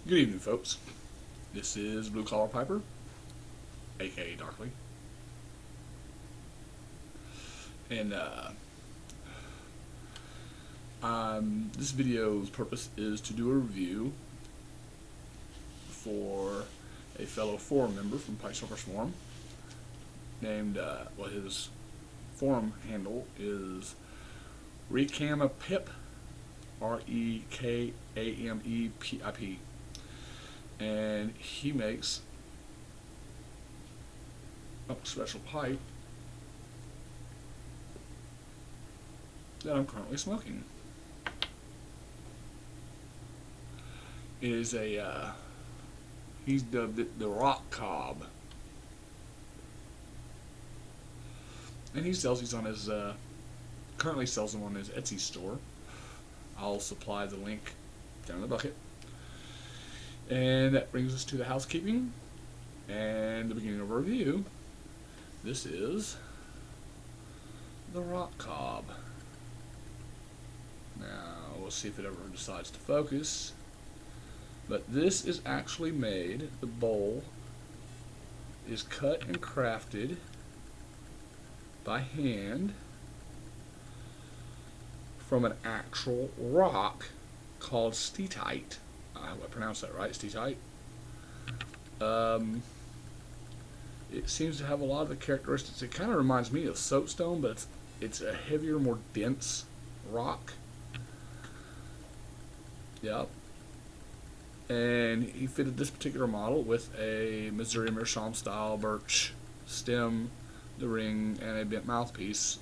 Good evening, folks. This is Blue Collar Piper, aka Darkly, and this video's purpose is to do a review for a fellow forum member from Pipestalkers Forum, named his forum handle is Rekamepip, Rekamepip. And he makes a special pipe that I'm currently smoking. It is he's dubbed it the rock cob, and he sells these on his currently sells them on his Etsy store. I'll supply the link down in the bucket. And that brings us to the housekeeping and the beginning of our review. This is the rock cob. Now, we'll see if it ever decides to focus. But this is actually made, the bowl is cut and crafted by hand from an actual rock called Steatite. I hope I pronounced that right, Steatite. It seems to have a lot of the characteristics. It kind of reminds me of soapstone, but it's a heavier, more dense rock. Yep. And he fitted this particular model with a Missouri Meerschaum style birch stem, the ring, and a bent mouthpiece.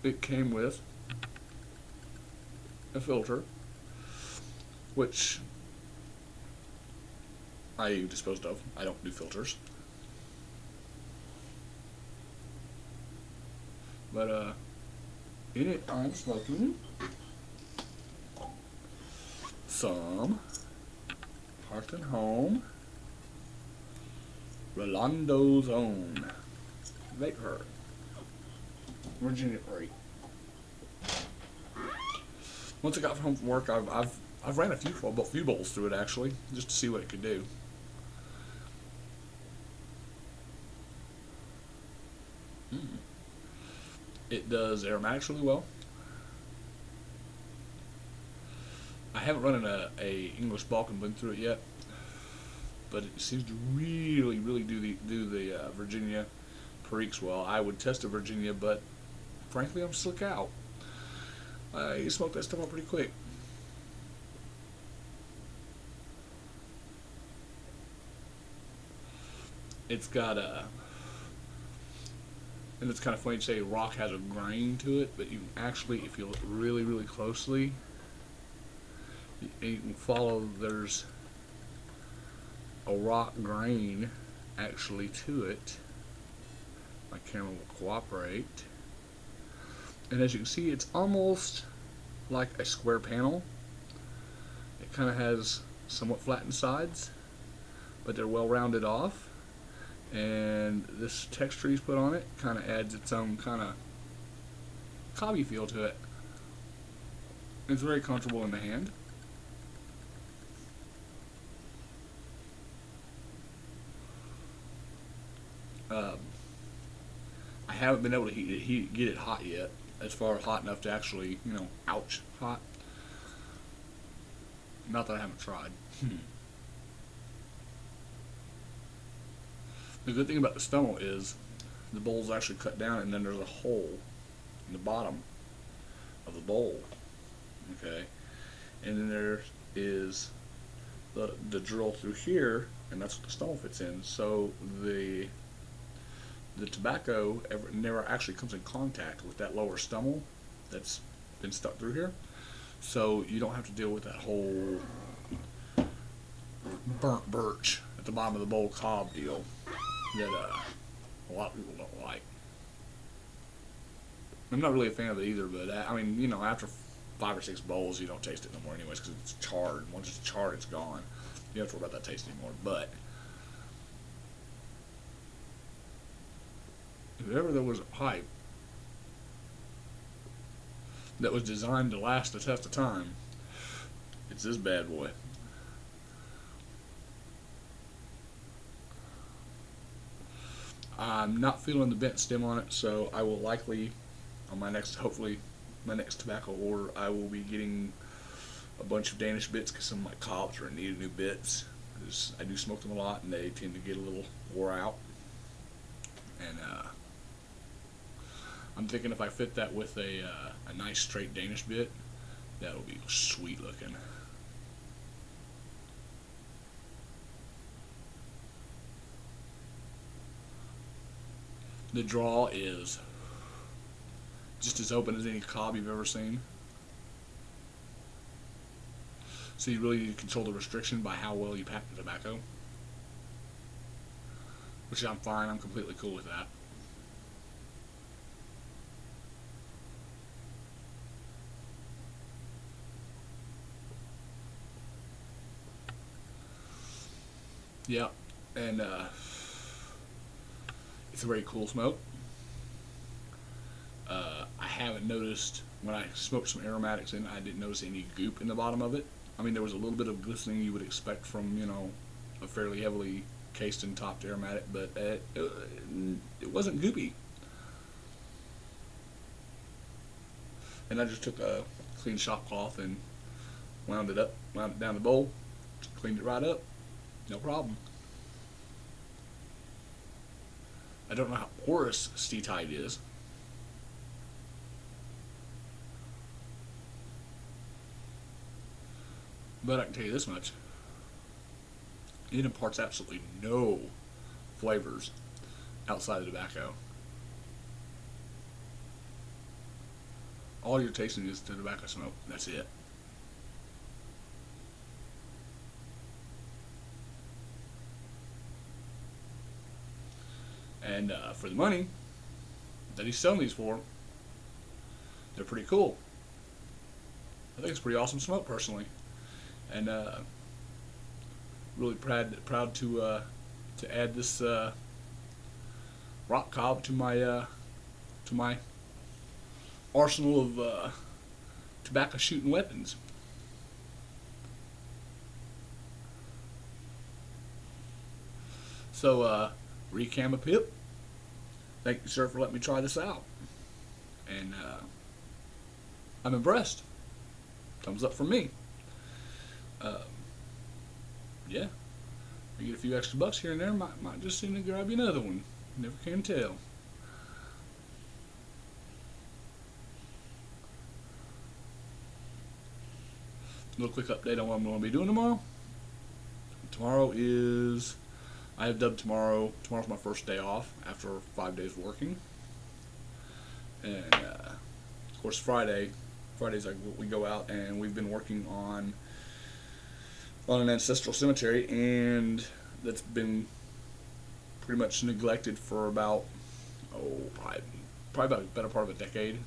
It came with a filter, which I disposed of. I don't do filters. But in it I'm smoking some Hearth and Home Rolando's Own Vapor Virginia Prairie. Once I got home from work, I've ran a few bowls through it actually, just to see what it could do. It does aromatics really well. I haven't run a English Balkan blend through it yet, but it seems to really do the Virginia Periques well. I would test a Virginia, but frankly, I'm slick out. You smoke that stuff up pretty quick. It's got and it's kind of funny to say rock has a grain to it, but you can actually, if you look really closely, you can follow there's a rock grain actually to it. My camera will cooperate. And as you can see, it's almost like a square panel. It kind of has somewhat flattened sides, but they're well rounded off. And this texture he's put on it kind of adds its own kind of cobby feel to it. It's very comfortable in the hand. I haven't been able to get it hot yet, as far as hot enough to actually, ouch, hot. Not that I haven't tried. The good thing about the Stummel is the bowl's actually cut down, and then there's a hole in the bottom of the bowl. Okay, and then there is the drill through here, and that's what the Stummel fits in. So the tobacco never actually comes in contact with that lower Stummel that's been stuck through here, so you don't have to deal with that whole burnt birch at the bottom of the bowl cob deal that a lot of people don't like. I'm not really a fan of it either, but I mean, after 5 or 6 bowls, you don't taste it no more anyways, because it's charred. Once it's charred, it's gone. You don't have to worry about that taste anymore. But if ever there was a pipe that was designed to last the test of time, It's this bad boy. I'm not feeling the bent stem on it, so I will likely, on my next, hopefully, my next tobacco order, I will be getting a bunch of Danish bits because some of my cobs are in need of new bits. Because I do smoke them a lot and they tend to get a little wore out. And I'm thinking if I fit that with a nice straight Danish bit, that'll be sweet looking. The draw is just as open as any cob you've ever seen. So you really need to control the restriction by how well you pack the tobacco. Which I'm fine, I'm completely cool with that. Yeah, and it's a very cool smoke. I haven't noticed, when I smoked some aromatics in, I didn't notice any goop in the bottom of it. I mean, there was a little bit of glistening you would expect from, you know, a fairly heavily cased and topped aromatic, but it wasn't goopy. And I just took a clean shop cloth and wound it down the bowl, cleaned it right up, no problem. I don't know how porous Steatite is. But I can tell you this much. It imparts absolutely no flavors outside of the tobacco. All you're tasting is the tobacco smoke. That's it. And for the money that he's selling these for, they're pretty cool. I think it's pretty awesome smoke, personally. And really proud to add this rock cob to my arsenal of tobacco shooting weapons. So Rekamepip, thank you, sir, for letting me try this out, and I'm impressed. Thumbs up from me. Yeah, you get a few extra bucks here and there, might just seem to grab you another one. Never can tell. A little quick update on what I'm going to be doing tomorrow. Tomorrow is, I have dubbed tomorrow's my first day off after 5 days working. And of course Fridays we go out and we've been working on an ancestral cemetery, and that's been pretty much neglected for about, probably about a better part of a decade.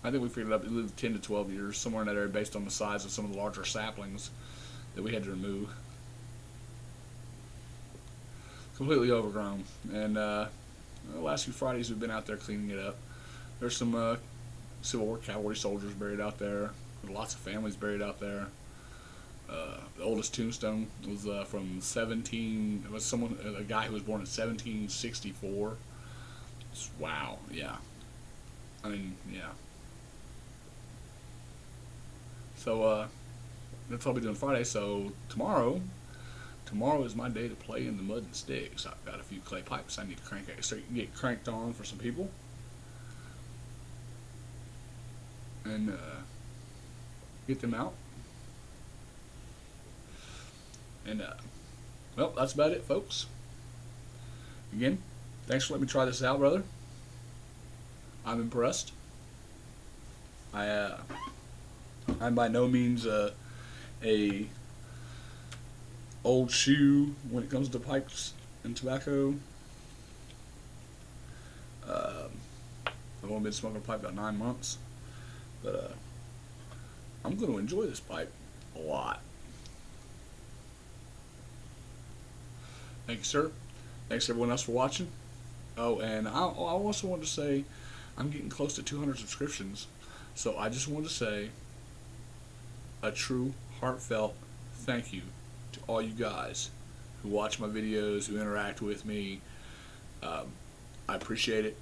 I think we figured out it lived 10 to 12 years, somewhere in that area, based on the size of some of the larger saplings that we had to remove. Completely overgrown. And the last few Fridays we've been out there cleaning it up. There's some Civil War cavalry soldiers buried out there. There's lots of families buried out there. The oldest tombstone was from it was a guy who was born in 1764. Wow, yeah. I mean, yeah. So that's what I'll be doing Friday. So tomorrow is my day to play in the mud and sticks. I've got a few clay pipes I need to get cranked on for some people, and get them out. And well, that's about it, folks. Again, thanks for letting me try this out, brother. I'm impressed. I'm by no means a old shoe when it comes to pipes and tobacco. I've only been smoking a pipe about 9 months, but I'm going to enjoy this pipe a lot. Thank you, sir. Thanks everyone else for watching. Oh, and I also want to say I'm getting close to 200 subscriptions, so I just want to say a true, heartfelt thank you to all you guys who watch my videos, who interact with me. I appreciate it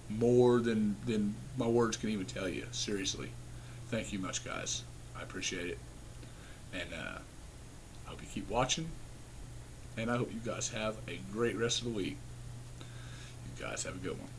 more than my words can even tell you. Seriously, thank you much, guys. I appreciate it, and I hope you keep watching, and I hope you guys have a great rest of the week. You guys have a good one.